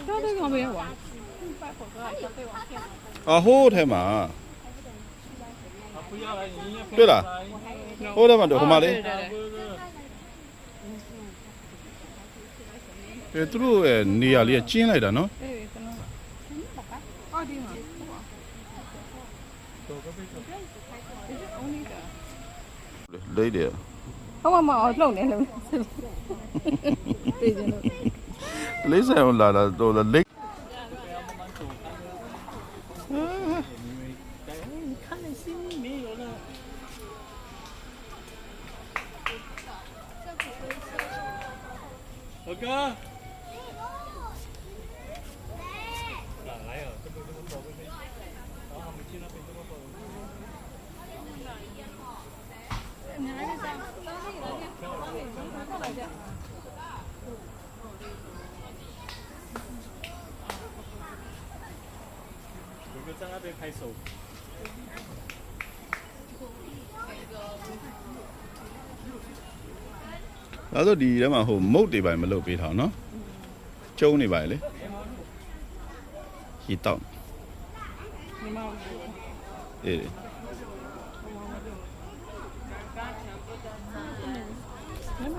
这个没有玩。啊，好太嘛。对了，好太嘛，对，好嘛嘞。သူတို့ရဲ့နေရာလေးကကျင်းလိုက်တာနော်လေးတယ်ဟုတ်မှာမလှုပ်နေလို့သိစင်းလို့လေးဆိုင်လာတော့လိတ်哥哥。哥哥在那边拍手。အဲ့တော့ဒီထဲမှာဟိုမုတ်တွေပိုင်းမလုပ်ပေးထားနော်ကျုံးနေပါလေဟီတောက်အေး